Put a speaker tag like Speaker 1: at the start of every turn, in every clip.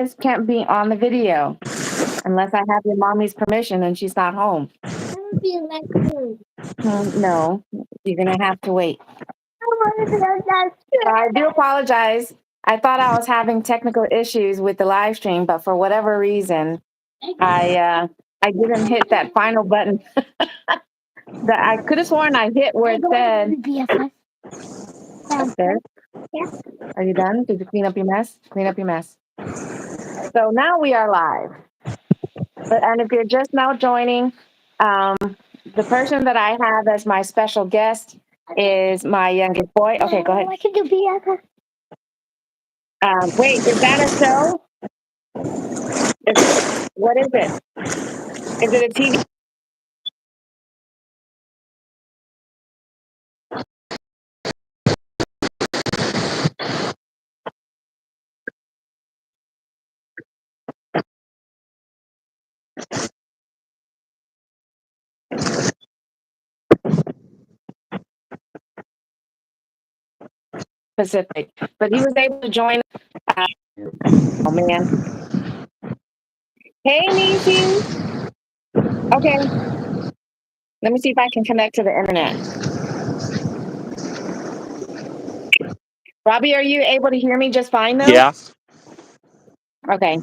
Speaker 1: guys can't be on the video unless I have your mommy's permission and she's not home. No, you're gonna have to wait. I do apologize. I thought I was having technical issues with the live stream, but for whatever reason, I didn't hit that final button. That I could have sworn I hit where it said upstairs. Are you done? Did you clean up your mess? Clean up your mess. So now we are live. And if you're just now joining, the person that I have as my special guest is my youngest boy. Okay, go ahead. Wait, is that a show? What is it? Is it a TV? Pacific, but he was able to join. Oh man! Hey, Nisi. Okay, let me see if I can connect to the internet. Robbie, are you able to hear me just fine though?
Speaker 2: Yeah.
Speaker 1: Okay.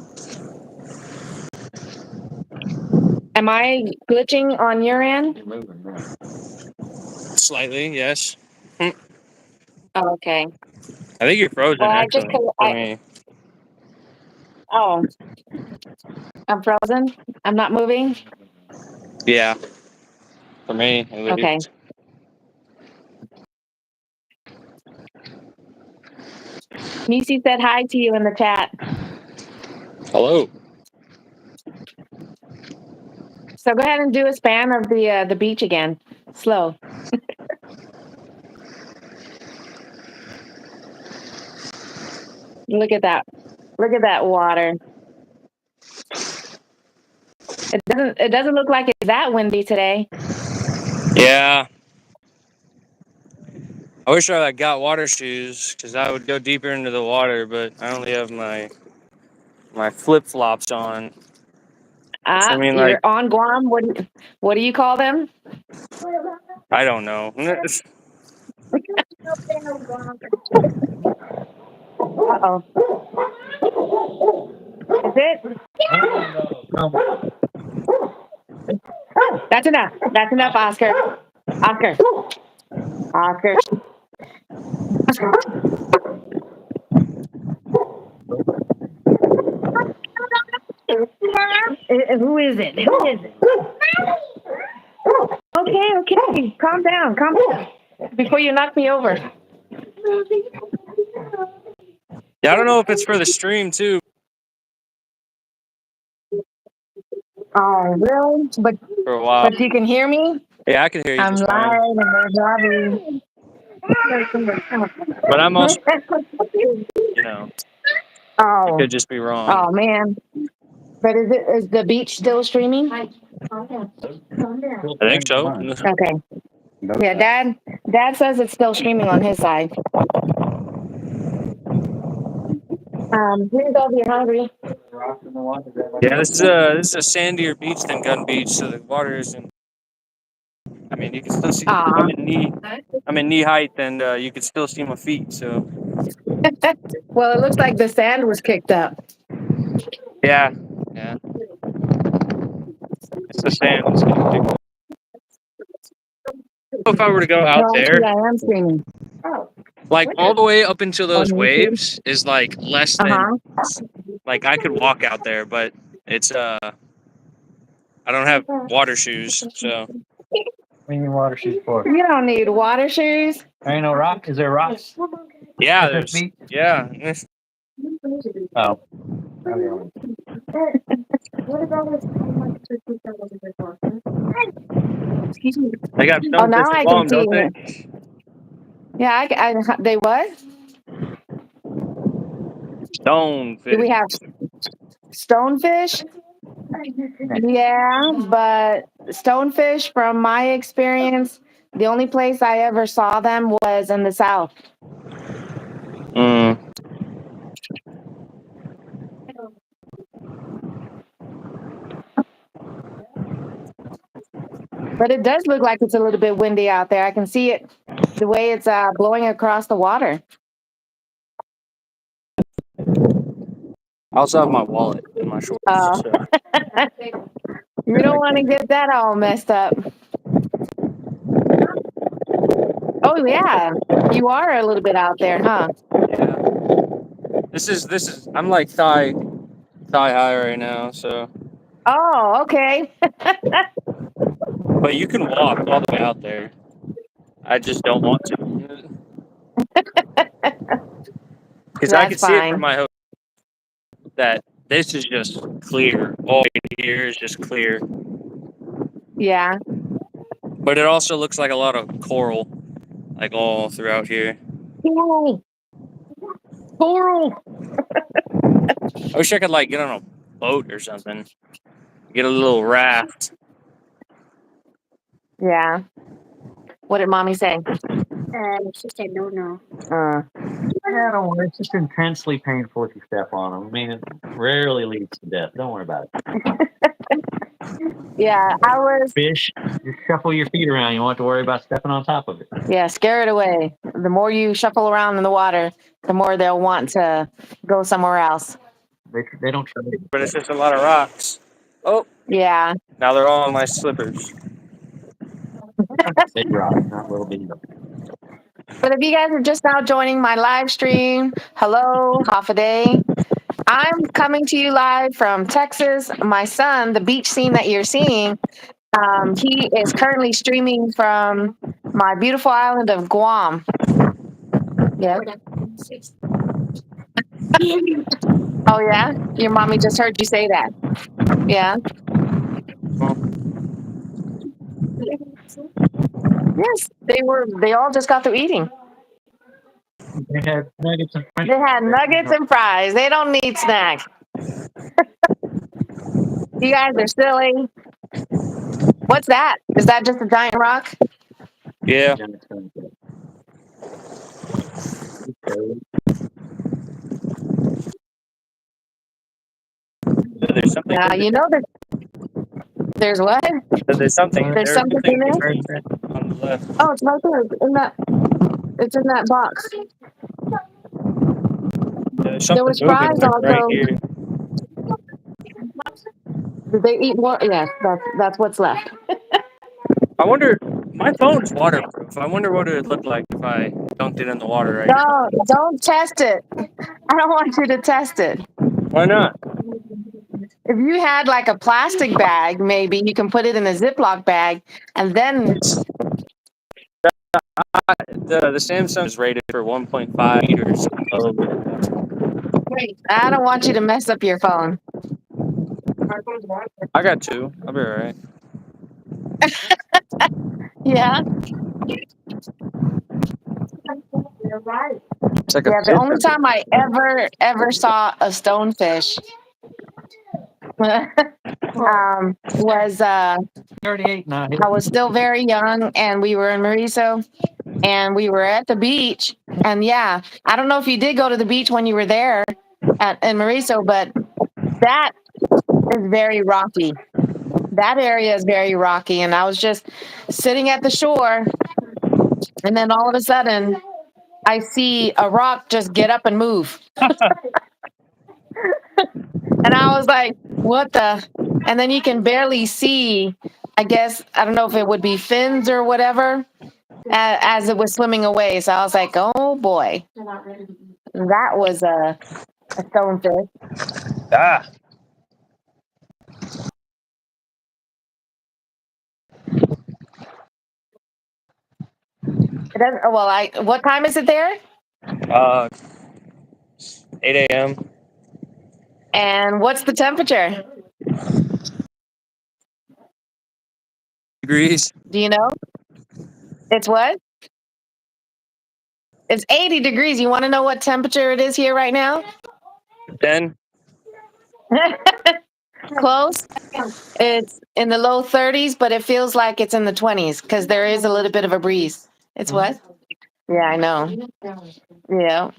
Speaker 1: Am I glitching on your end?
Speaker 2: Slightly, yes.
Speaker 1: Oh, okay.
Speaker 2: I think you're frozen,
Speaker 1: Well,
Speaker 2: actually, for me.
Speaker 1: Oh, I'm frozen. I'm not moving.
Speaker 2: Yeah. For me, at least.
Speaker 1: Okay. Nisi said hi to you in the chat.
Speaker 2: Hello.
Speaker 1: So go ahead and do a span of the beach again. Slow. Look at that. Look at that water. It doesn't look like it's that windy today.
Speaker 2: Yeah. I wish I got water shoes because I would go deeper into the water, but I only have my flip flops on. I mean,
Speaker 1: You're on Guam. What do you call them?
Speaker 2: I don't know.
Speaker 1: Uh-oh. Is it? That's enough. That's enough, Oscar. Oscar. Oscar. Who is it? Who is it? Okay. Calm down. Before you knock me over.
Speaker 2: Yeah, I don't know if it's for the stream, too.
Speaker 1: Oh, really?
Speaker 2: For a while.
Speaker 1: But you can hear me?
Speaker 2: Yeah, I can hear you.
Speaker 1: I'm
Speaker 2: just
Speaker 1: live
Speaker 2: fine.
Speaker 1: and there's Robbie.
Speaker 2: But I'm also, I could just be wrong.
Speaker 1: Oh, man. But is the beach still streaming?
Speaker 2: I think so.
Speaker 1: Okay. Yeah, Dad says it's still streaming on his side. Please don't be hungry.
Speaker 2: Yeah, this is a sandier beach than Gun Beach, so the water isn't. I mean, you can still see. I'm in knee height, and you can still see my feet. So.
Speaker 1: Well, it looks like the sand was kicked up.
Speaker 2: Yeah. It's the sand. If I were to go out there,
Speaker 1: I am streaming.
Speaker 2: like all the way up until those waves is like less than. Like I could walk out there, but it's I don't have water shoes, so.
Speaker 3: What do you need water shoes for?
Speaker 1: You don't need water shoes.
Speaker 3: There ain't no rock. Is there rocks?
Speaker 2: Yeah, there's. Yeah.
Speaker 3: Oh.
Speaker 1: Excuse me.
Speaker 2: They got stonefish
Speaker 1: now I
Speaker 2: in
Speaker 1: can
Speaker 2: Guam,
Speaker 1: see
Speaker 2: don't they?
Speaker 1: it. Yeah, they what?
Speaker 2: Stonefish.
Speaker 1: Do we have stonefish? Yeah, but stonefish, from my experience, the only place I ever saw them was in the South. But it does look like it's a little bit windy out there. I can see it the way it's blowing across the water.
Speaker 2: I also have my wallet in my shorts.
Speaker 1: Oh.
Speaker 2: So.
Speaker 1: You don't want to get that all messed up. Oh yeah, you are a little bit out there, huh?
Speaker 2: Yeah. This is. I'm like thigh high right now. So.
Speaker 1: Oh, okay.
Speaker 2: But you can walk all the way out there. I just don't want to. Because I
Speaker 1: That's
Speaker 2: can see it from
Speaker 1: fine.
Speaker 2: my hotel that this is just clear. All here is just clear.
Speaker 1: Yeah.
Speaker 2: But it also looks like a lot of coral, like all throughout here.
Speaker 1: Coral. Coral.
Speaker 2: I wish I could like get on a boat or something. Get a little raft.
Speaker 1: Yeah. What did mommy say?
Speaker 4: She said no, no.
Speaker 3: Yeah, don't worry. It's just intensely painful if you step on them. I mean, it rarely leads to death. Don't worry about it.
Speaker 1: Yeah, I was.
Speaker 3: Fish, you shuffle your feet around. You won't have to worry about stepping on top of it.
Speaker 1: Yeah, scare it away. The more you shuffle around in the water, the more they'll want to go somewhere else.
Speaker 3: They don't try to.
Speaker 2: But it's just a lot of rocks. Oh,
Speaker 1: Yeah.
Speaker 2: now they're all on my slippers.
Speaker 3: Big rocks, not little bitty.
Speaker 1: But if you guys are just now joining my live stream, hello, Hafa Adai. I'm coming to you live from Texas. My son, the beach scene that you're seeing, he is currently streaming from my beautiful island of Guam. Yeah. Oh yeah, your mommy just heard you say that. Yeah. Yes, they were. They all just got through eating.
Speaker 3: They had nuggets and french
Speaker 1: They had nuggets and fries. They don't need snacks. You guys are silly. What's that? Is that just a giant rock?
Speaker 2: Yeah. There's something.
Speaker 1: You know that there's what?
Speaker 2: There's something.
Speaker 1: There's something in there.
Speaker 2: On the left.
Speaker 1: Oh, it's right there. In that. It's in that box. There was fries
Speaker 2: right
Speaker 1: also.
Speaker 2: here.
Speaker 1: Did they eat more? Yes, that's what's left.
Speaker 2: I wonder. My phone's waterproof. I wonder what it would look like if I dunked it in the water right now.
Speaker 1: Don't test it. I don't want you to test it.
Speaker 2: Why not?
Speaker 1: If you had like a plastic bag, maybe you can put it in a Ziploc bag, and then
Speaker 2: The Samsung is rated for 1.5 meters.
Speaker 1: I don't want you to mess up your phone.
Speaker 2: I got two. I'll be alright.
Speaker 1: Yeah.
Speaker 2: It's like
Speaker 1: Yeah, the only time I ever saw a stonefish was
Speaker 3: 38 now.
Speaker 1: I was still very young, and we were in Mauricio, and we were at the beach. And yeah, I don't know if you did go to the beach when you were there in Mauricio, but that is very rocky. That area is very rocky, and I was just sitting at the shore, and then all of a sudden, I see a rock just get up and move. And I was like, what the? And then you can barely see, I guess, I don't know if it would be fins or whatever, as it was swimming away. So I was like, oh boy. That was a stonefish.
Speaker 2: Ah.
Speaker 1: It doesn't, well, what time is it there?
Speaker 2: 8 a.m.
Speaker 1: And what's the temperature?
Speaker 2: Degrees.
Speaker 1: Do you know? It's what? It's 80 degrees. You want to know what temperature it is here right now?
Speaker 2: 10.
Speaker 1: Close. It's in the low 30s, but it feels like it's in the 20s because there is a little bit of a breeze. It's what? Yeah, I know. Yeah.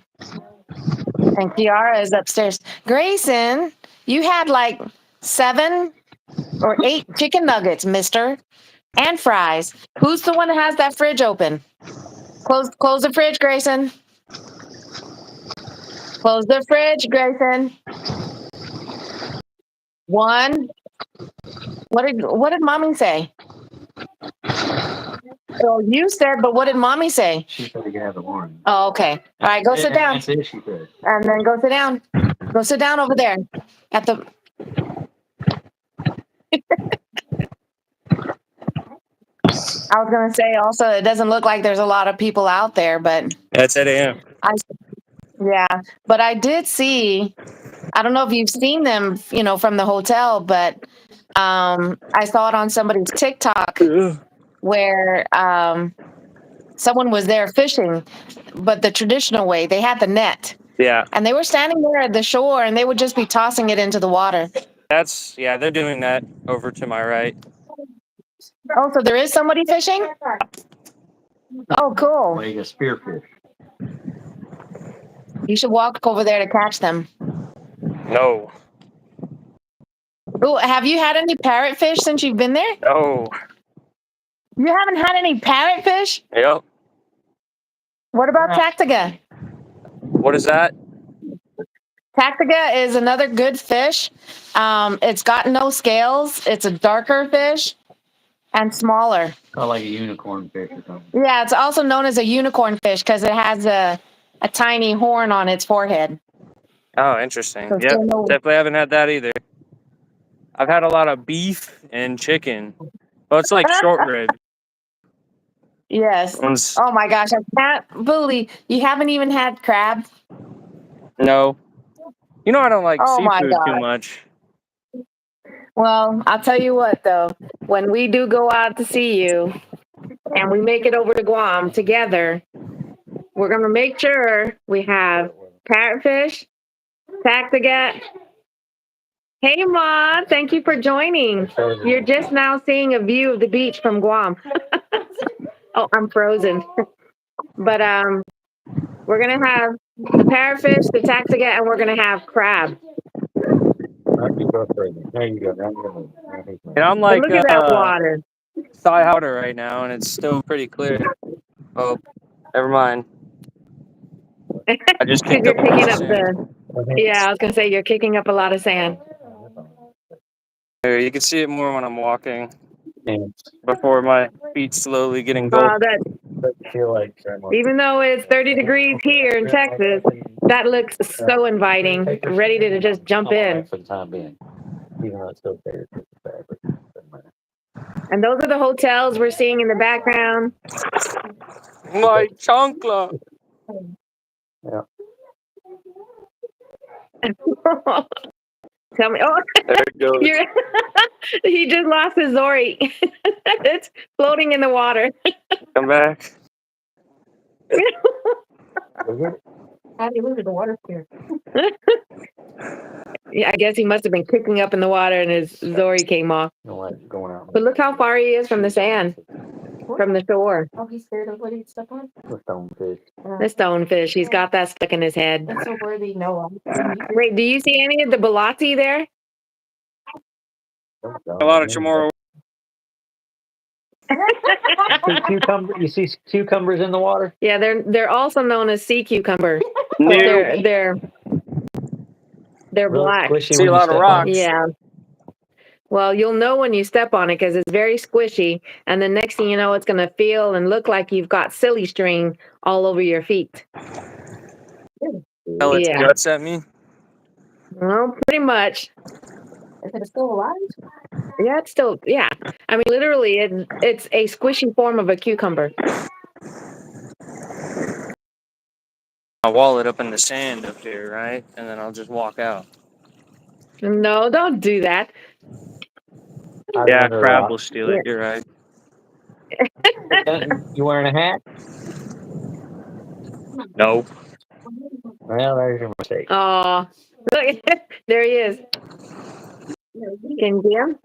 Speaker 1: And Kiara is upstairs. Grayson, you had like 7 or 8 chicken nuggets, mister. and fries. Who's the one that has that fridge open? Close the fridge, Grayson. Close the fridge, Grayson. One. What did mommy say? So you said, but what did mommy say?
Speaker 3: She said you can have the warning.
Speaker 1: Oh, okay. All right, go sit down.
Speaker 3: That's it, she said.
Speaker 1: And then go sit down. Go sit down over there at the. I was gonna say also, it doesn't look like there's a lot of people out there, but
Speaker 2: That's at AM.
Speaker 1: yeah. But I did see. I don't know if you've seen them, from the hotel, but I saw it on somebody's TikTok where someone was there fishing, but the traditional way. They had the net.
Speaker 2: Yeah.
Speaker 1: And they were standing there at the shore, and they would just be tossing it into the water.
Speaker 2: They're doing that over to my right.
Speaker 1: Oh, so there is somebody fishing? Oh, cool.
Speaker 3: Like a spearfish.
Speaker 1: You should walk over there to catch them.
Speaker 2: No.
Speaker 1: Ooh, have you had any parrotfish since you've been there?
Speaker 2: No.
Speaker 1: You haven't had any parrotfish?
Speaker 2: Yep.
Speaker 1: What about tactiga?
Speaker 2: What is that?
Speaker 1: Tactiga is another good fish. It's got no scales. It's a darker fish and smaller.
Speaker 3: Oh, like a unicorn fish or something.
Speaker 1: Yeah, it's also known as a unicorn fish because it has a tiny horn on its forehead.
Speaker 2: Oh, interesting.
Speaker 1: So
Speaker 2: Yep. Definitely haven't had that either. I've had a lot of beef and chicken. Well, it's like short rib.
Speaker 1: Yes. Oh my gosh, I can't believe you haven't even had crab.
Speaker 2: No. You know I don't like
Speaker 1: Oh my
Speaker 2: seafood too
Speaker 1: God.
Speaker 2: much.
Speaker 1: Well, I'll tell you what though, when we do go out to see you and we make it over to Guam together, we're gonna make sure we have parrotfish, tactiga. Hey Ma, thank you for joining. You're just now seeing a view of the beach from Guam. Oh, I'm frozen. But we're gonna have the parrotfish, the tactiga, and we're gonna have crab.
Speaker 3: There you go.
Speaker 2: And I'm
Speaker 1: But
Speaker 2: like
Speaker 1: look at that water.
Speaker 2: thigh outer right now, and it's still pretty clear. Oh, never mind. I just
Speaker 1: Because
Speaker 2: kicked
Speaker 1: you're
Speaker 2: up a bunch
Speaker 1: kicking
Speaker 2: of
Speaker 1: up
Speaker 2: sand.
Speaker 1: yeah, I was gonna say you're kicking up a lot of sand.
Speaker 2: Here, you can see it more when I'm walking.
Speaker 3: Thanks.
Speaker 2: Before my feet slowly get
Speaker 1: Oh,
Speaker 2: engulfed.
Speaker 3: Feel like
Speaker 1: Even though it's 30 degrees here in Texas, that looks so inviting, ready to just jump in.
Speaker 3: for the time being, even though it's still fair.
Speaker 1: And those are the hotels we're seeing in the background.
Speaker 2: My chancla.
Speaker 3: Yeah.
Speaker 1: Tell me, oh,
Speaker 2: There it goes.
Speaker 1: he just lost his Zori. It's floating in the water.
Speaker 2: Come back.
Speaker 1: How do you lose the water here? Yeah, I guess he must have been kicking up in the water and his Zori came off.
Speaker 3: Going out.
Speaker 1: But look how far he is from the sand, from the shore.
Speaker 4: Oh, he's scared of what he's stuck on?
Speaker 3: The stonefish.
Speaker 1: The stonefish, he's got that stuck in his head.
Speaker 4: That's so worthy. No.
Speaker 1: Wait, do you see any of the balati there?
Speaker 2: A lot of chamorro.
Speaker 3: You see cucumbers in the water?
Speaker 1: Yeah, they're also known as sea cucumber. But
Speaker 2: New.
Speaker 1: they're black.
Speaker 2: See a lot of rocks.
Speaker 1: Yeah. Well, you'll know when you step on it because it's very squishy, and the next thing you know, it's going to feel and look like you've got silly string all over your feet.
Speaker 2: Hell, it's
Speaker 1: Yeah.
Speaker 2: guts at me.
Speaker 1: Well, pretty much.
Speaker 4: Is it still alive?
Speaker 1: Yeah, it's still, yeah. I mean, literally, it's a squishy form of a cucumber.
Speaker 2: I'll wall it up in the sand up here, right? And then I'll just walk out.
Speaker 1: No, don't do that.
Speaker 2: Yeah, crab will steal it. You're right.
Speaker 3: You wearing a hat?
Speaker 2: No.
Speaker 3: Well, there's your mistake.
Speaker 1: Oh, look, there he is. Can you see him?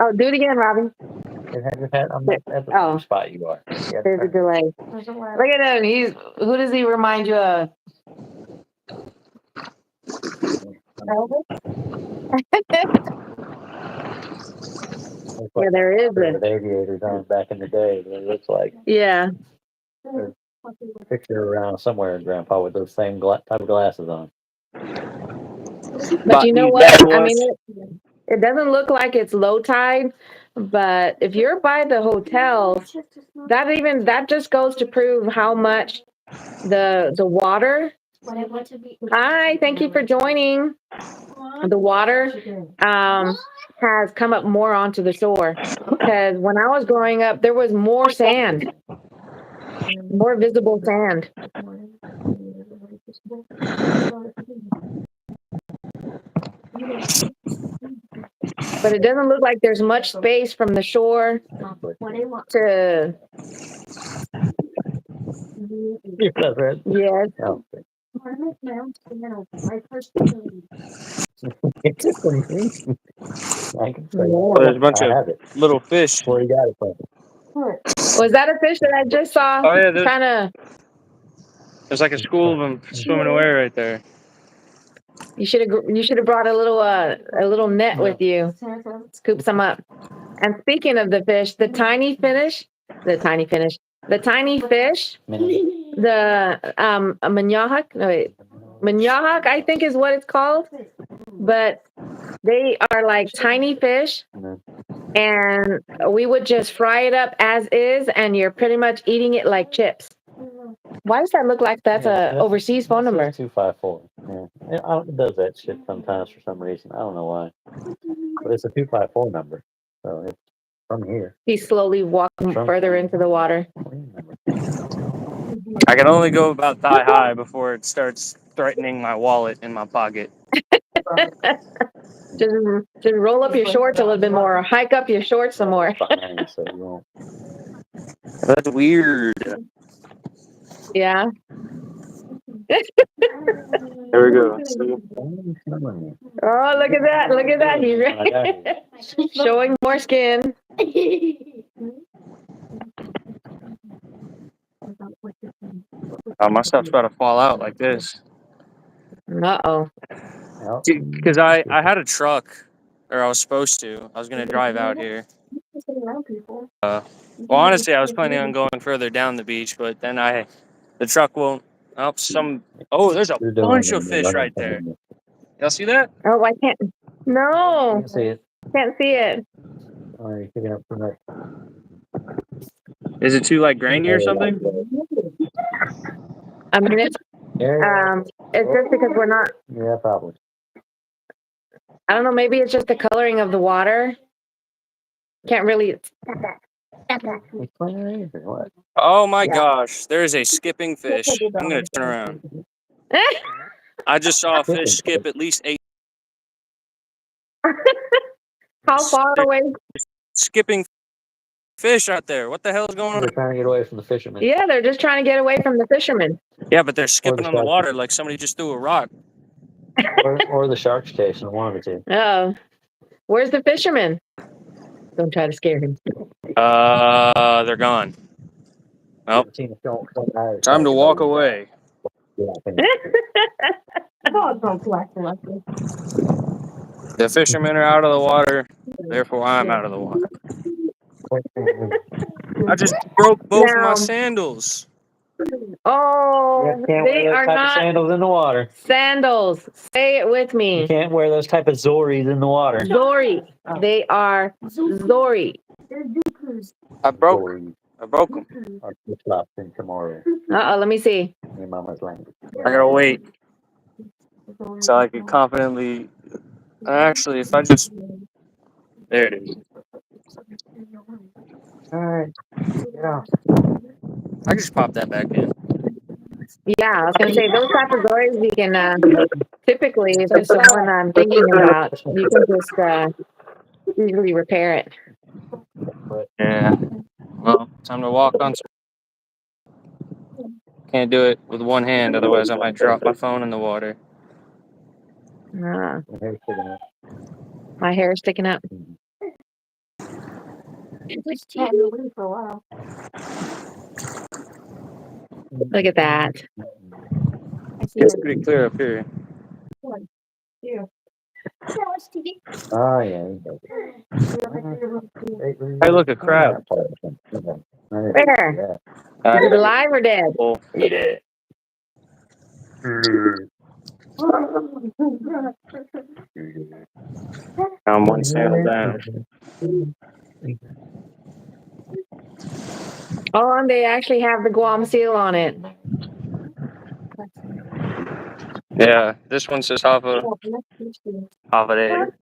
Speaker 1: Oh, do it again, Robbie.
Speaker 3: At the spot you are. Yeah,
Speaker 1: There's a delay. Look at him. Who does he remind you of?
Speaker 3: Looks
Speaker 1: Yeah,
Speaker 3: like
Speaker 1: there is
Speaker 3: with aviators on back in the day. It looks like
Speaker 1: Yeah.
Speaker 3: there's a picture around somewhere, Grandpa, with those same type of glasses on.
Speaker 1: But you know
Speaker 2: These
Speaker 1: what?
Speaker 2: bad
Speaker 1: I mean,
Speaker 2: boys.
Speaker 1: it doesn't look like it's low tide, but if you're by the hotels, that just goes to prove how much the water. Hi, thank you for joining. The water has come up more onto the shore because when I was growing up, there was more sand, more visible sand. But it doesn't look like there's much space from the shore to. Yes.
Speaker 3: Oh. I can say
Speaker 2: Well, there's a bunch
Speaker 3: I
Speaker 2: of
Speaker 3: have it.
Speaker 2: little fish.
Speaker 3: Where you got it from?
Speaker 1: Was that a fish that I just saw?
Speaker 2: Oh yeah,
Speaker 1: Trying to.
Speaker 2: there's like a school of them swimming away right there.
Speaker 1: You should have brought a little net with you. Scoop some up. And speaking of the fish, the tiny fish, the tiny fish, the manahawk, no wait, manahawk, I think is what it's called. But they are like tiny fish, and we would just fry it up as is, and you're pretty much eating it like chips. Why does that look like that's a overseas phone number?
Speaker 3: 254. Yeah. It does that shit sometimes for some reason. I don't know why. But it's a 254 number. So it's from here.
Speaker 1: He's slowly walking further into the water.
Speaker 2: I can only go about thigh high before it starts threatening my wallet in my pocket.
Speaker 1: Just roll up your shorts a little bit more, or hike up your shorts some more.
Speaker 2: That's weird.
Speaker 1: Yeah.
Speaker 2: There we go.
Speaker 1: Oh, look at that. Look at that. He's showing more skin.
Speaker 2: Oh, my stuff's about to fall out like this.
Speaker 1: Uh-oh.
Speaker 2: Because I had a truck, or I was supposed to. I was going to drive out here. Well, honestly, I was planning on going further down the beach, but then the truck won't. Oh, there's a bunch of fish right there. Y'all see that?
Speaker 1: Oh, I can't. No.
Speaker 3: See it.
Speaker 1: Can't see it.
Speaker 3: Oh, you're picking up from that.
Speaker 2: Is it too like grainy or something?
Speaker 1: I mean, it's just because we're not.
Speaker 3: Yeah, probably.
Speaker 1: I don't know. Maybe it's just the coloring of the water. Can't really.
Speaker 2: Oh my gosh, there is a skipping fish. I'm going to turn around. I just saw a fish skip at least 8.
Speaker 1: How far away?
Speaker 2: Skipping fish out there. What the hell is going on?
Speaker 3: They're trying to get away from the fishermen.
Speaker 1: Yeah, they're just trying to get away from the fishermen.
Speaker 2: Yeah, but they're skipping on the water like somebody just threw a rock.
Speaker 3: Or the sharks chasing one of the two.
Speaker 1: Oh, where's the fisherman? Don't try to scare him.
Speaker 2: They're gone. Well, time to walk away. The fishermen are out of the water, therefore I'm out of the water. I just broke both my sandals.
Speaker 1: Oh, they are not
Speaker 3: sandals in the water.
Speaker 1: Sandals. Say it with me.
Speaker 3: You can't wear those type of Zoris in the water.
Speaker 1: Zori. They are Zori.
Speaker 2: I broke them.
Speaker 3: I'll flip in tomorrow.
Speaker 1: Let me see.
Speaker 3: Your mama's language.
Speaker 2: I gotta wait. So I can confidently. Actually, if I just. There it is.
Speaker 3: Alright. Yeah.
Speaker 2: I just popped that back in.
Speaker 1: Yeah, I was gonna say those type of Zoris you can typically, if it's the one I'm thinking about, you can just easily repair it.
Speaker 2: Yeah. Well, time to walk on. Can't do it with one hand, otherwise I might drop my phone in the water.
Speaker 1: My hair is sticking up. Look at that.
Speaker 2: It's pretty clear up here.
Speaker 3: Oh yeah.
Speaker 2: Hey, look, a crab.
Speaker 1: Where? Is it alive or dead?
Speaker 2: Oh,
Speaker 3: Eat it.
Speaker 2: I'm one sandal down.
Speaker 1: Oh, and they actually have the Guam seal on it.
Speaker 2: Yeah, this one says Hafa Adai.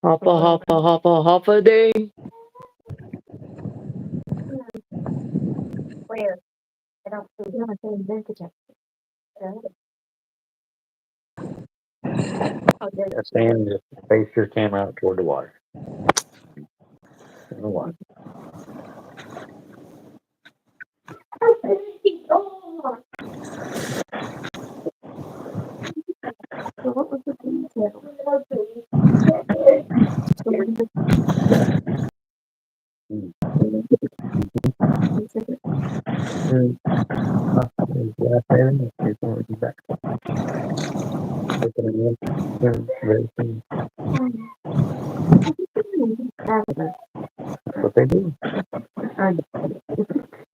Speaker 1: Hafa Adai.
Speaker 4: Where? I don't see.
Speaker 3: Stand, just face your camera out toward the water. In the water. That's what they do.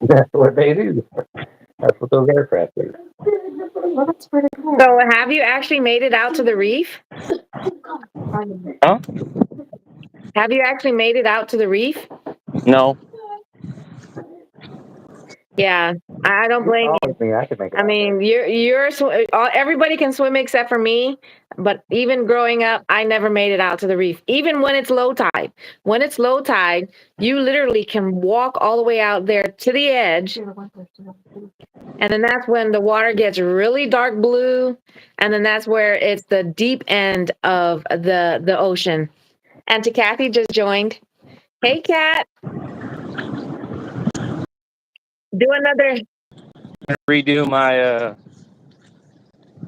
Speaker 3: That's what they do. That's what those aircraft do.
Speaker 1: So, have you actually made it out to the reef?
Speaker 2: Huh?
Speaker 1: Have you actually made it out to the reef?
Speaker 2: No.
Speaker 1: Yeah, I don't blame you.
Speaker 3: Me, I could make it
Speaker 1: I
Speaker 3: out
Speaker 1: mean, everybody can swim except for me. But even growing up, I never made it out to the reef. Even when it's low tide. When it's low tide, you literally can walk all the way out there to the edge. And then that's when the water gets really dark blue. And then that's where it's the deep end of the ocean. Auntie Kathy just joined. Hey, Kat. Do another.
Speaker 2: Redo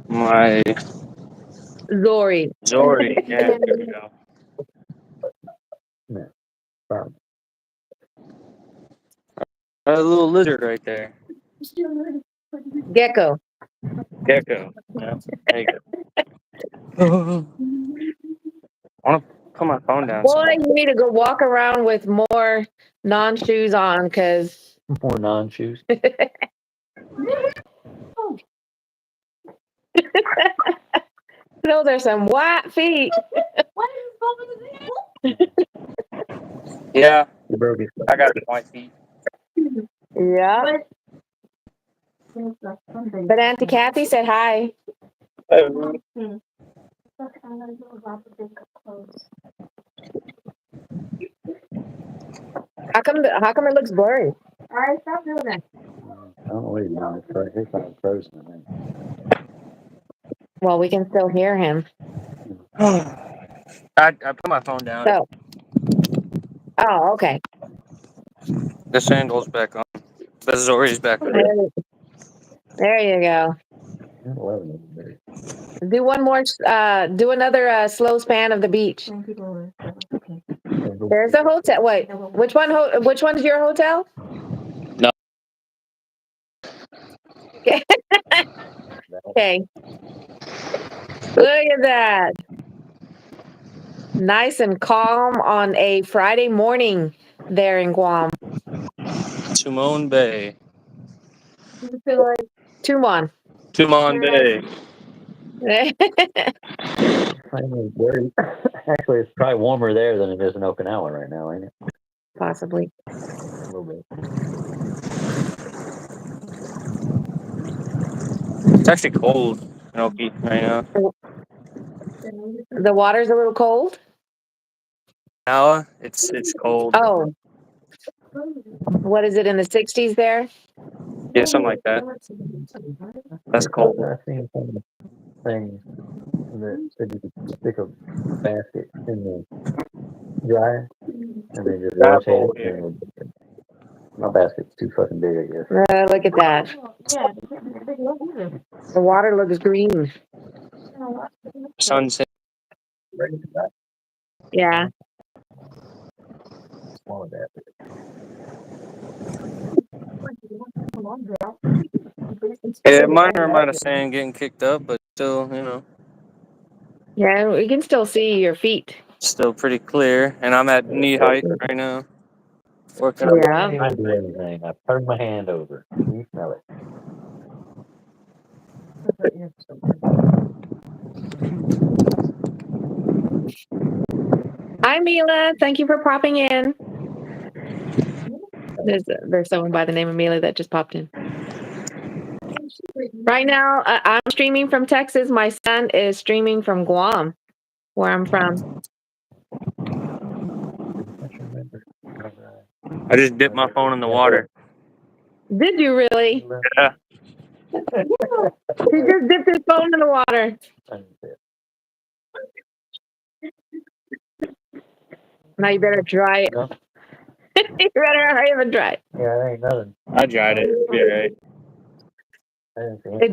Speaker 2: my
Speaker 1: Zori.
Speaker 2: Zori. Yeah, there we go.
Speaker 3: there. Sorry.
Speaker 2: A little lizard right there.
Speaker 1: Gecko.
Speaker 2: Gecko. Yeah, there you go. I want to put my phone down
Speaker 1: Boy,
Speaker 2: somewhere.
Speaker 1: you need to go walk around with more non-shoes on because
Speaker 3: More non-shoes.
Speaker 1: those are some white feet.
Speaker 2: Yeah,
Speaker 3: You broke it.
Speaker 2: I got white feet.
Speaker 1: Yeah. But Auntie Kathy said hi. How come it looks blurry?
Speaker 4: All right, stop doing that.
Speaker 3: I don't know what he's doing. It's right. He's kind frozen. I think.
Speaker 1: Well, we can still hear him.
Speaker 2: I put my phone down.
Speaker 1: So. Oh, okay.
Speaker 2: The sandals back on. The Zori's back on.
Speaker 1: There you go.
Speaker 3: 11.
Speaker 1: Do one more. Do another slow span of the beach. There's a hotel. Wait, which one? Which one's your hotel?
Speaker 2: No.
Speaker 1: Okay. Look at that. Nice and calm on a Friday morning there in Guam.
Speaker 2: Tumon Bay.
Speaker 1: Tumon.
Speaker 2: Tumon Bay.
Speaker 3: Actually, it's probably warmer there than it is in Okinawa right now, ain't it?
Speaker 1: Possibly.
Speaker 3: A little bit.
Speaker 2: It's actually cold in Oki right now.
Speaker 1: The water's a little cold.
Speaker 2: Now it's cold.
Speaker 1: Oh, what is it in the 60s there?
Speaker 2: Yeah, something like that. That's cold.
Speaker 3: I've seen some things that said you could stick a basket in the dryer and then just
Speaker 2: That
Speaker 3: rotate
Speaker 2: cold,
Speaker 3: it.
Speaker 2: yeah.
Speaker 3: And my basket's too fucking big, I guess.
Speaker 1: Look at that. The water looks green.
Speaker 2: Sunset.
Speaker 1: Yeah.
Speaker 3: Smaller basket.
Speaker 2: Yeah, minor amount of sand getting kicked up, but still, you know.
Speaker 1: Yeah, we can still see your feet.
Speaker 2: Still pretty clear, and I'm at knee height right now. Working up.
Speaker 1: Yeah.
Speaker 3: I do anything. I turn my hand over. You smell it.
Speaker 1: Hi, Mila. Thank you for popping in. There's someone by the name of Mila that just popped in. Right now, I'm streaming from Texas. My son is streaming from Guam, where I'm from.
Speaker 2: I just dipped my phone in the water.
Speaker 1: Did you really?
Speaker 2: Yeah.
Speaker 1: He just dipped his phone in the water. Now you better dry it.
Speaker 3: No.
Speaker 1: You better hurry up and dry it.
Speaker 3: Yeah, it ain't nothing.
Speaker 2: I dried it. It'll be all right.
Speaker 3: I didn't see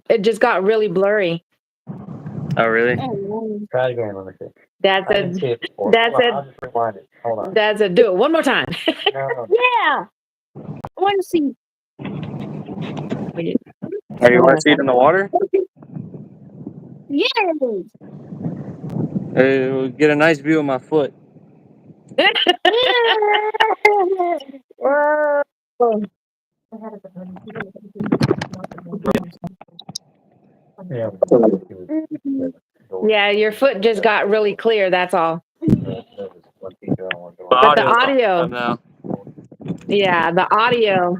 Speaker 1: It just got really blurry.
Speaker 2: Oh, really?
Speaker 3: Try it again. Let me see.
Speaker 1: Dad
Speaker 3: I didn't
Speaker 1: said,
Speaker 3: see it before.
Speaker 1: Dad
Speaker 3: Hold on,
Speaker 1: said-
Speaker 3: I'll just rewind it. Hold on.
Speaker 1: Dad said, do it one more time.
Speaker 3: No.
Speaker 4: Yeah. I want to see.
Speaker 2: Are you want to see it in the water?
Speaker 4: Yes.
Speaker 2: We'll get a nice view of my foot.
Speaker 1: Whoa.
Speaker 3: Yeah.
Speaker 1: Yeah, your foot just got really clear. That's all. But the
Speaker 2: audio's
Speaker 1: audio,
Speaker 2: up now.
Speaker 1: yeah, the audio,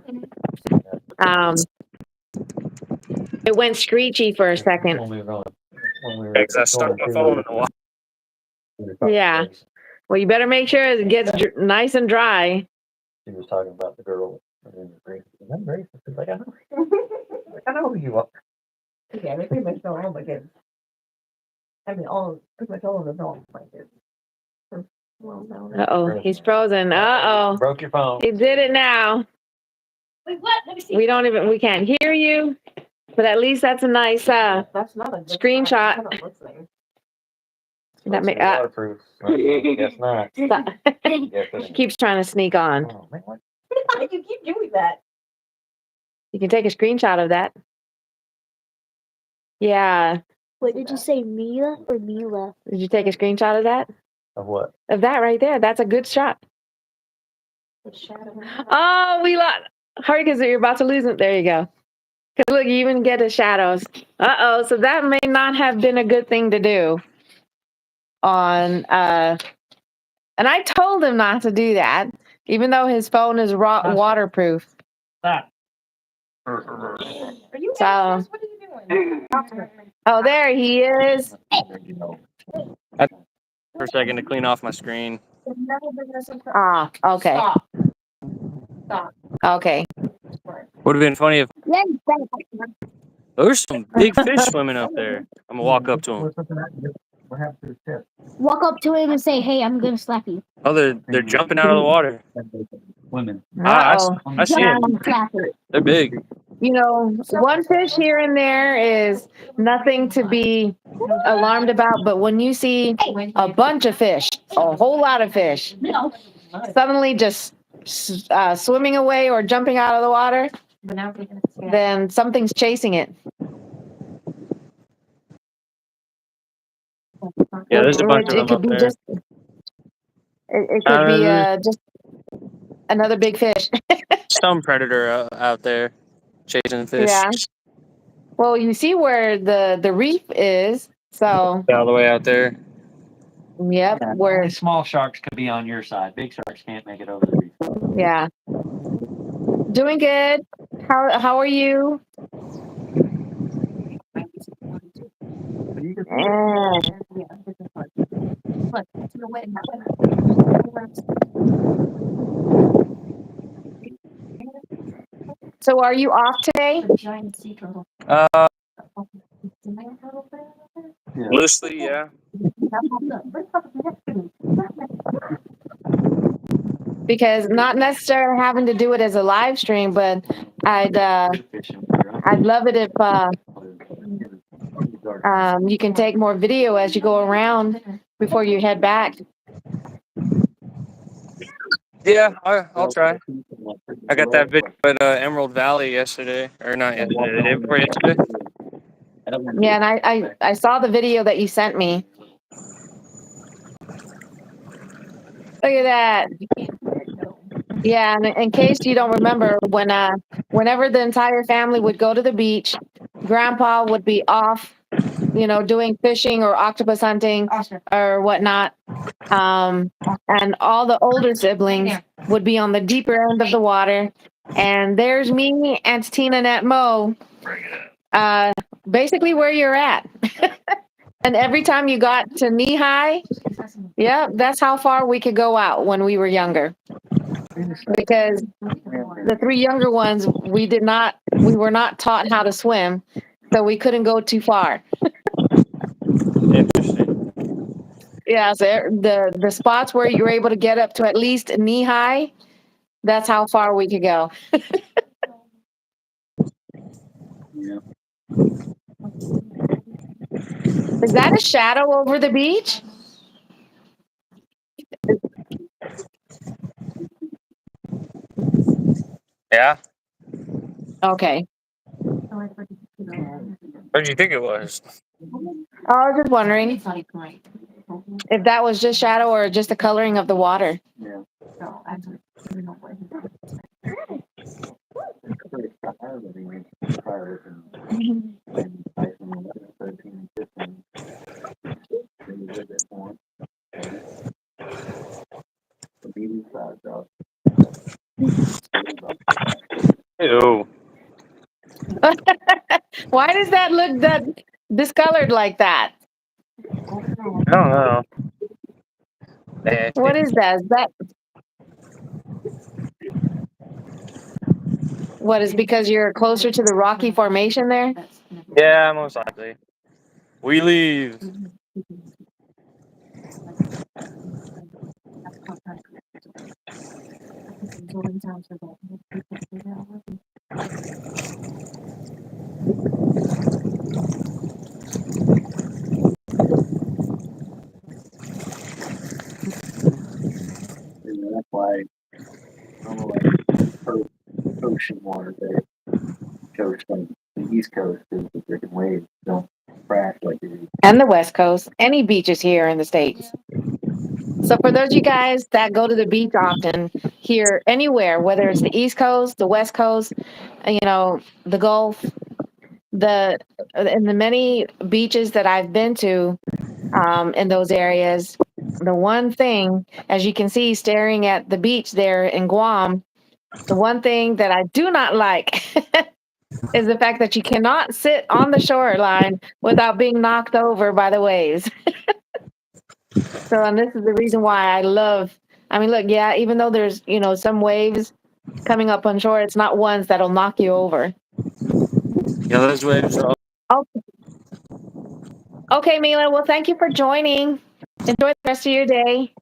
Speaker 1: it went screechy for a second.
Speaker 3: When we were
Speaker 2: Because I stuck my phone in the water.
Speaker 1: Yeah. Well, you better make sure it gets nice and dry.
Speaker 3: She was talking about the girl. And Grace, I'm Grace. She's like, I know. I know who you are.
Speaker 4: Yeah, they pretty much know all my kids. I mean, pretty much all of them know my kids. Well, no.
Speaker 1: Uh-oh, he's frozen. Uh-oh.
Speaker 3: Broke your phone.
Speaker 1: He did it now.
Speaker 4: Wait, what? Let me see.
Speaker 1: We can't hear you, but at least that's a nice,
Speaker 4: That's not a good
Speaker 1: screenshot.
Speaker 4: sign. I'm not listening.
Speaker 1: that may,
Speaker 3: Waterproof. Guess not.
Speaker 1: stop. She keeps trying to sneak on.
Speaker 3: Oh, man, what?
Speaker 4: Why do you keep doing that?
Speaker 1: You can take a screenshot of that. Yeah.
Speaker 5: Wait, did you say Mila or Mila?
Speaker 1: Did you take a screenshot of that?
Speaker 3: Of what?
Speaker 1: Of that right there. That's a good shot.
Speaker 4: The shadow.
Speaker 1: Oh, we lost. Hurry, because you're about to lose it. There you go. Because look, you even get the shadows. Uh-oh. So that may not have been a good thing to do on, and I told him not to do that, even though his phone is waterproof.
Speaker 3: Stop.
Speaker 4: Are you
Speaker 1: So-
Speaker 4: guys? What are you doing?
Speaker 1: Oh, there he is.
Speaker 2: For a second to clean off my screen.
Speaker 1: Ah, okay.
Speaker 4: Stop.
Speaker 1: Okay.
Speaker 2: Would have been funny if
Speaker 5: Yeah,
Speaker 2: there's some big fish swimming up there. I'm gonna walk up to them.
Speaker 3: What happened to the tip?
Speaker 5: walk up to him and say, "Hey, I'm gonna slap you."
Speaker 2: Oh, they're jumping out of the water.
Speaker 3: Women.
Speaker 1: Uh-oh.
Speaker 2: I see them.
Speaker 5: Slap it.
Speaker 2: They're big.
Speaker 1: You know, one fish here and there is nothing to be alarmed about, but when you see a bunch of fish, a whole lot of fish,
Speaker 5: No.
Speaker 1: suddenly just swimming away or jumping out of the water, then something's chasing it.
Speaker 2: Yeah, there's a bunch
Speaker 1: Which
Speaker 2: of
Speaker 1: it
Speaker 2: them
Speaker 1: could
Speaker 2: up
Speaker 1: be
Speaker 2: there.
Speaker 1: just, it could be just another big fish.
Speaker 2: Some predator out there chasing fish.
Speaker 1: Yeah. Well, you see where the reef is, so
Speaker 2: All the way out there.
Speaker 1: yep, where
Speaker 3: Only small sharks could be on your side. Big sharks can't make it over the reef.
Speaker 1: yeah. Doing good. How are you? So are you off today?
Speaker 4: Giant sea turtle.
Speaker 2: Loosely, yeah.
Speaker 1: Because not necessarily having to do it as a live stream, but I'd love it if you can take more video as you go around before you head back.
Speaker 2: Yeah, I'll try. I got that video at Emerald Valley yesterday, or not yesterday, the day before yesterday.
Speaker 1: Yeah, and I saw the video that you sent me. Look at that. Yeah, and in case you don't remember, whenever the entire family would go to the beach, Grandpa would be off, doing fishing or octopus hunting or whatnot. And all the older siblings would be on the deeper end of the water. And there's me, Aunt Tina, and Aunt Mo, basically where you're at. And every time you got to knee high, yeah, that's how far we could go out when we were younger. Because the three younger ones, we were not taught how to swim, so we couldn't go too far.
Speaker 2: Interesting.
Speaker 1: Yeah, so the spots where you're able to get up to at least knee high, that's how far we could go.
Speaker 3: Yeah.
Speaker 1: Is that a shadow over the beach?
Speaker 2: Yeah.
Speaker 1: Okay.
Speaker 2: What did you think it was?
Speaker 1: I was just wondering if that was just shadow or just the coloring of the water.
Speaker 3: Yeah.
Speaker 2: Ew.
Speaker 1: Why does that look that discolored like that?
Speaker 2: I don't know.
Speaker 1: What is that? Is that what is because you're closer to the rocky formation there?
Speaker 2: Yeah, most likely. We leave.
Speaker 3: That's why ocean water there. Coast like the East Coast is the freaking waves don't crash like they do.
Speaker 1: And the West Coast, any beaches here in the States. So for those of you guys that go to the beach often here, anywhere, whether it's the East Coast, the West Coast, the Gulf, in the many beaches that I've been to in those areas, the one thing, as you can see, staring at the beach there in Guam, the one thing that I do not like is the fact that you cannot sit on the shoreline without being knocked over by the waves. So, and this is the reason why I mean, look, yeah, even though there's, some waves coming up on shore, it's not ones that'll knock you over.
Speaker 2: Yeah, those waves are.
Speaker 1: Okay, okay, Mila. Well, thank you for joining. Enjoy the rest of your day.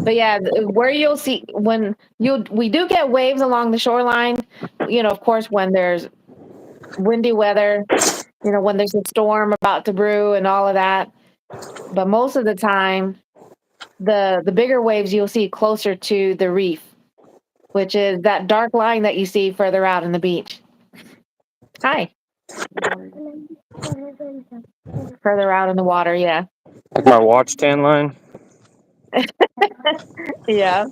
Speaker 1: But yeah, where you'll see we do get waves along the shoreline, of course, when there's windy weather, when there's a storm about to brew and all of that. But most of the time, the bigger waves you'll see closer to the reef, which is that dark line that you see further out in the beach. Hi. Further out in the water, yeah.
Speaker 2: Like my watch tan line.
Speaker 1: Yeah.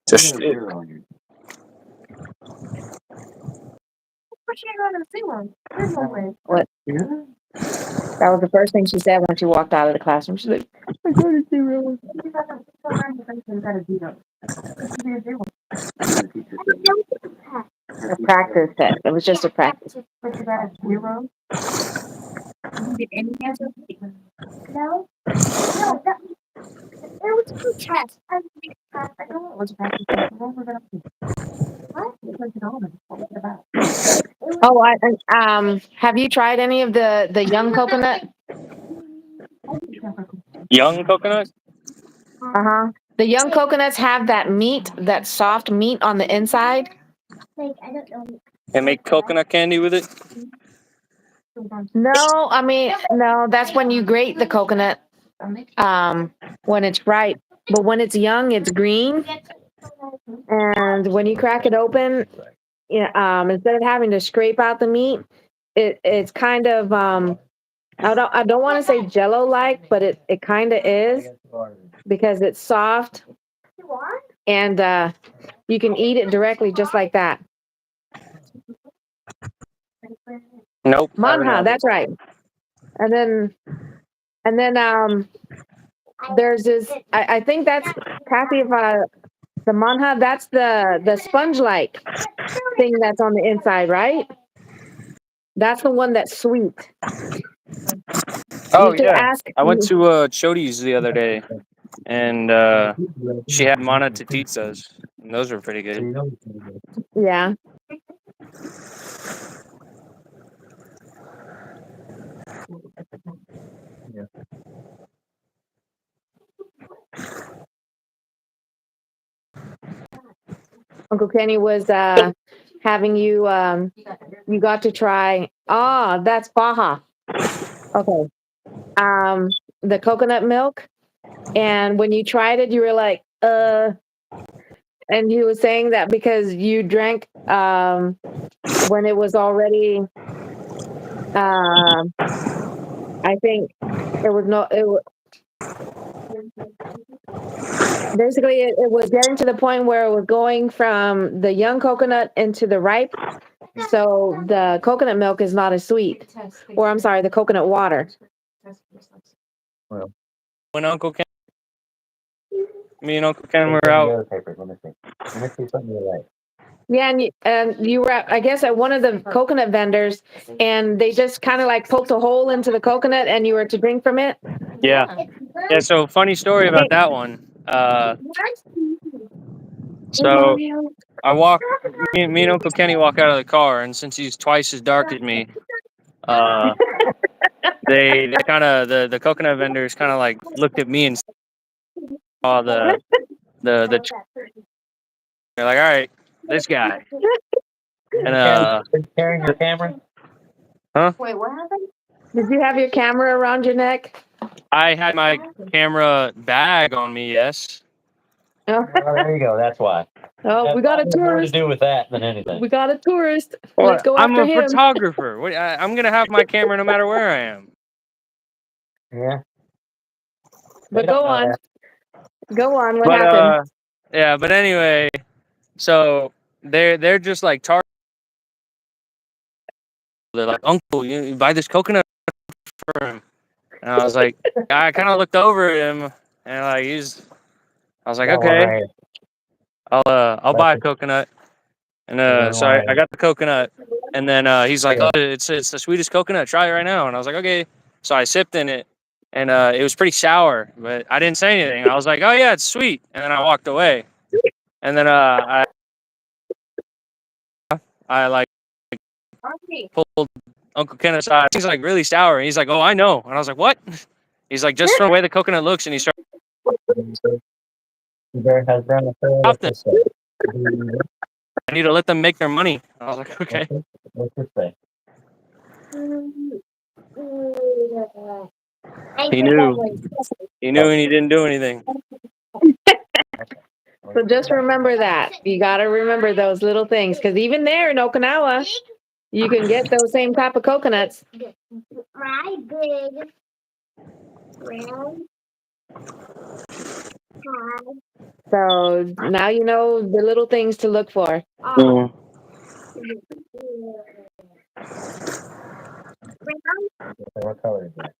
Speaker 2: Just
Speaker 1: What? That was the first thing she said when she walked out of the classroom. She's like, I go to zero. A practice test. It was just a practice.
Speaker 5: No. No, that, it was a test. I know it was a practice test. What was it about?
Speaker 1: Oh, have you tried any of the young coconut?
Speaker 2: young coconut.
Speaker 1: Uh-huh. The young coconuts have that meat, that soft meat on the inside.
Speaker 5: Like, I don't know.
Speaker 2: And make coconut candy with it.
Speaker 1: No, I mean, no, that's when you grate the coconut, when it's ripe. But when it's young, it's green. And when you crack it open, instead of having to scrape out the meat, it's kind of, I don't want to say jello like, but it kind of is because it's soft and you can eat it directly just like that.
Speaker 2: Nope. never
Speaker 1: Manha,
Speaker 2: known.
Speaker 1: that's right. And then there's this. I think that's Kathy. If the manha, that's the sponge like thing that's on the inside, right? That's the one that's sweet.
Speaker 2: Oh
Speaker 1: You should
Speaker 2: yeah,
Speaker 1: ask.
Speaker 2: I went to Chodi's the other day, and she had mana tatitas, and those were pretty good.
Speaker 1: Yeah. Uncle Kenny was having you. You got to try. Ah, that's Baja. Okay. The coconut milk, and when you tried it, you were like, and he was saying that because you drank when it was already. I think it was no. Basically, it was getting to the point where it was going from the young coconut into the ripe. So the coconut milk is not as sweet, or I'm sorry, the coconut water.
Speaker 2: When Uncle Ken, me and Uncle Ken were out.
Speaker 3: Let me see something you like.
Speaker 1: Yeah, and you were, I guess, at one of the coconut vendors, and they just kind of like poked a hole into the coconut, and you were to drink from it.
Speaker 2: Yeah. Yeah. So funny story about that one. So I walk. Me and Uncle Kenny walk out of the car, and since he's twice as dark as me, they kind of the coconut vendors kind of like looked at me and saw the they're like, all right, this guy. And
Speaker 3: Carrying your camera?
Speaker 2: huh?
Speaker 5: Wait, what happened?
Speaker 1: Did you have your camera around your neck?
Speaker 2: I had my camera bag on me. Yes.
Speaker 1: Oh,
Speaker 3: Oh, there you go. That's why.
Speaker 1: oh, we got a
Speaker 3: More to
Speaker 1: tourist.
Speaker 3: do with that than anything.
Speaker 1: We got a tourist.
Speaker 2: Well,
Speaker 1: Let's go
Speaker 2: I'm
Speaker 1: after
Speaker 2: a
Speaker 1: him.
Speaker 2: photographer. I'm gonna have my camera no matter where I am.
Speaker 3: Yeah.
Speaker 1: But go on. Go on. What
Speaker 2: But
Speaker 1: happened?
Speaker 2: yeah. But anyway, so they're just like they're like, Uncle, you buy this coconut for him. And I was like, I kind of looked over at him, and like I was like,
Speaker 3: Got one
Speaker 2: okay,
Speaker 3: right here.
Speaker 2: I'll buy a coconut. And so I got the coconut, and then he's like, oh, it's the sweetest coconut. Try it right now. And I was like, okay. So I sipped in it, and it was pretty sour, but I didn't say anything. I was like, oh yeah, it's sweet. And then I walked away. And then I like pulled Uncle Ken aside. He's like really sour. And he's like, oh, I know. And I was like, what? He's like, just from the way the coconut looks, and he started.
Speaker 3: There has been a fair
Speaker 2: Often.
Speaker 3: episode.
Speaker 2: I need to let them make their money. I was like, okay.
Speaker 3: What's this say?
Speaker 2: He knew. He knew, and he didn't do anything.
Speaker 1: So just remember that. You got to remember those little things, because even there in Okinawa, you can get those same type of coconuts.
Speaker 5: My big round
Speaker 1: So now you know the little things to look for.
Speaker 2: Mm.
Speaker 3: What color is that?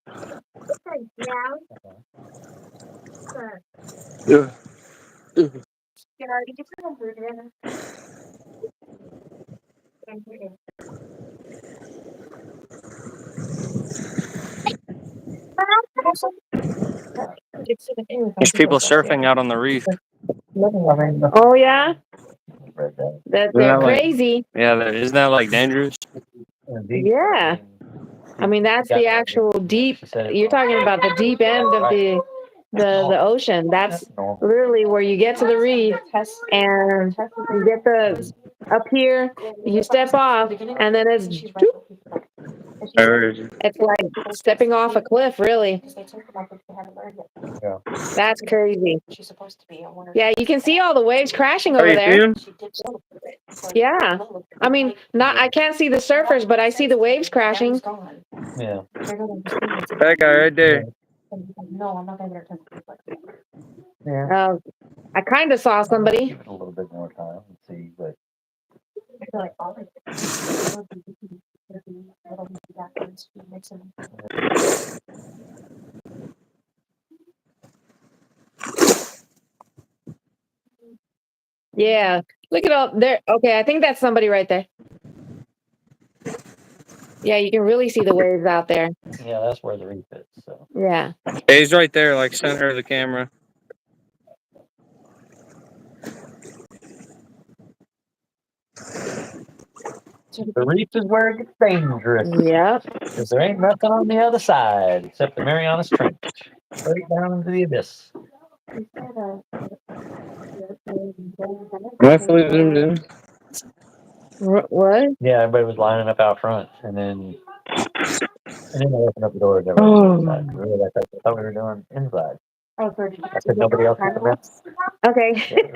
Speaker 2: Yeah. There's people surfing out on the reef.
Speaker 1: Oh yeah, that
Speaker 2: Isn't
Speaker 1: they're
Speaker 2: that like,
Speaker 1: crazy.
Speaker 2: yeah, isn't that like dangerous?
Speaker 1: Yeah, I mean that's the actual deep. You're talking about the deep end of the ocean. That's literally where you get to the reef and you get the up here. You step off, and then it's It's like stepping off a cliff, really.
Speaker 3: Yeah.
Speaker 1: That's crazy.
Speaker 4: She's supposed to be. I wonder.
Speaker 1: Yeah, you can see all the waves crashing
Speaker 2: Are
Speaker 1: over
Speaker 2: you
Speaker 1: there.
Speaker 2: seeing?
Speaker 4: She dips a little bit.
Speaker 1: Yeah. I mean, I can't see the surfers, but I see the waves crashing.
Speaker 3: Yeah.
Speaker 2: That guy right there.
Speaker 4: No, I'm not gonna get her.
Speaker 3: Yeah.
Speaker 1: I kind of saw somebody.
Speaker 3: Give it a little bit more time and see, but
Speaker 4: I feel like all of
Speaker 1: Yeah. Look at all there. Okay, I think that's somebody right there. Yeah, you can really see the waves out there.
Speaker 3: yeah, that's where the reef is. So
Speaker 1: Yeah.
Speaker 2: Yeah, he's right there, like center of the camera.
Speaker 3: the reef is where it gets dangerous.
Speaker 1: Yep.
Speaker 3: Because there ain't nothing on the other side except the Marianas Trench. Straight down into the abyss.
Speaker 2: Am I fully zoomed in?
Speaker 1: What?
Speaker 3: Yeah, everybody was lining up out front, and then they opened up the door and everybody was inside. Really, I thought we were doing inside. I said nobody else was mess.
Speaker 1: Okay.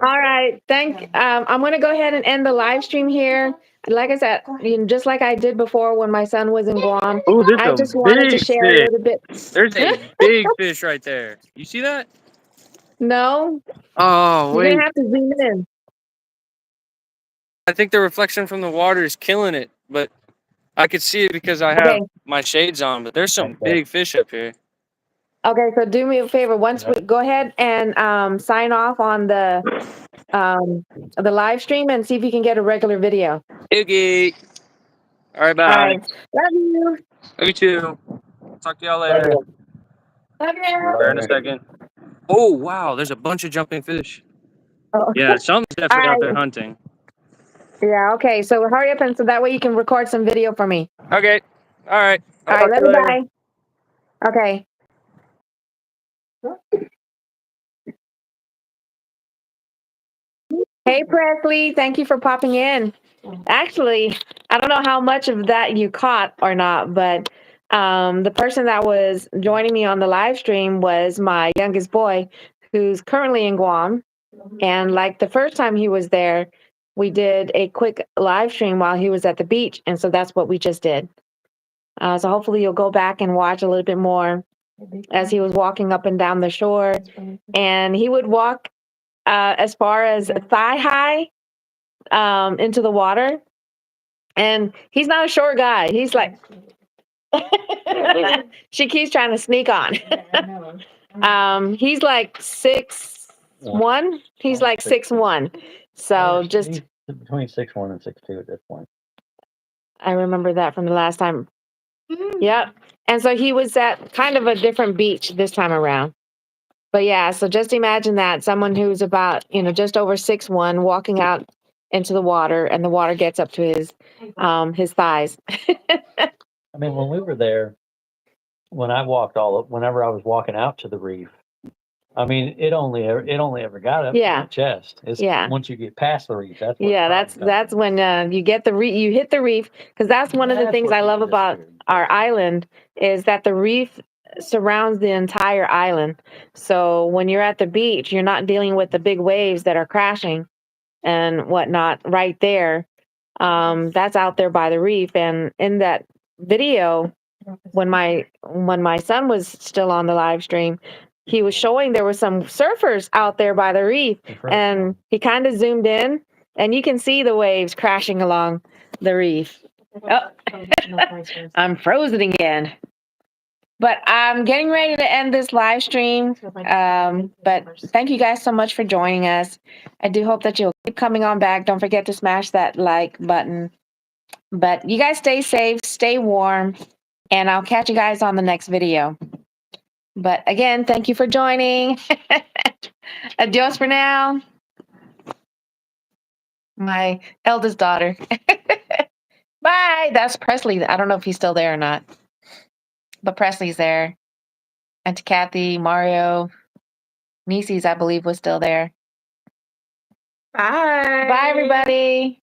Speaker 1: All right. I'm going to go ahead and end the live stream here. Like I said, just like I did before when my son was in Guam,
Speaker 2: Oh, there's
Speaker 1: I
Speaker 2: a
Speaker 1: just wanted to
Speaker 2: big
Speaker 1: share a
Speaker 2: fish.
Speaker 1: little bit.
Speaker 2: There's a big fish right there. You see that?
Speaker 1: No,
Speaker 2: Oh,
Speaker 1: you're
Speaker 2: wait.
Speaker 1: going to have to zoom in.
Speaker 2: I think the reflection from the water is killing it, but I could see it because I have
Speaker 1: Okay.
Speaker 2: my shades on. But there's some big fish up here.
Speaker 1: Okay, so do me a favor. Once we go ahead and sign off on the live stream and see if you can get a regular video.
Speaker 2: Iggy. All right,
Speaker 1: All
Speaker 2: bye.
Speaker 1: right. Love you.
Speaker 2: Love you too. Talk to y'all later.
Speaker 1: Love you.
Speaker 2: Or in a second. Oh, wow. There's a bunch of jumping fish.
Speaker 1: Oh.
Speaker 2: Yeah, something's definitely
Speaker 1: All
Speaker 2: out there
Speaker 1: right.
Speaker 2: hunting.
Speaker 1: Yeah, okay. So hurry up and so that way you can record some video for me.
Speaker 2: Okay. All right. I'll
Speaker 1: All right,
Speaker 2: talk to
Speaker 1: love
Speaker 2: you
Speaker 1: you.
Speaker 2: later.
Speaker 1: Bye. Okay. Hey, Presley. Thank you for popping in. Actually, I don't know how much of that you caught or not, but the person that was joining me on the live stream was my youngest boy, who's currently in Guam. And like the first time he was there, we did a quick live stream while he was at the beach. And so that's what we just did. So hopefully you'll go back and watch a little bit more as he was walking up and down the shore. And he would walk as far as thigh high into the water. And he's not a short guy. He's like, she keeps trying to sneak on. He's like 6'1". He's like 6'1". So just
Speaker 3: he's between 6'1" and 6'2" at this point.
Speaker 1: I remember that from the last time. Yep. And so he was at kind of a different beach this time around. But yeah, so just imagine that someone who's about, just over 6'1" walking out into the water and the water gets up to his thighs.
Speaker 3: I mean, when we were there, whenever I was walking out to the reef, I mean, it only ever got up to my chest. It's once you get past the reef, that's
Speaker 1: that's when you get you hit the reef, because that's one of the things I love about our island is that the reef surrounds the entire island. So when you're at the beach, you're not dealing with the big waves that are crashing and whatnot right there. That's out there by the reef. And in that video, when my son was still on the live stream, he was showing there were some surfers out there by the reef, and he kind of zoomed in, and you can see the waves crashing along the reef. Oh, I'm frozen again. But I'm getting ready to end this live stream. But thank you guys so much for joining us. I do hope that you'll keep coming on back. Don't forget to smash that like button. But you guys stay safe, stay warm, and I'll catch you guys on the next video. But again, thank you for joining. Adios for now. My eldest daughter. Bye. That's Presley. I don't know if he's still there or not. But Presley's there. And to Kathy, Mario, Nieces, I believe, was still there.
Speaker 4: Bye.
Speaker 1: Bye, everybody.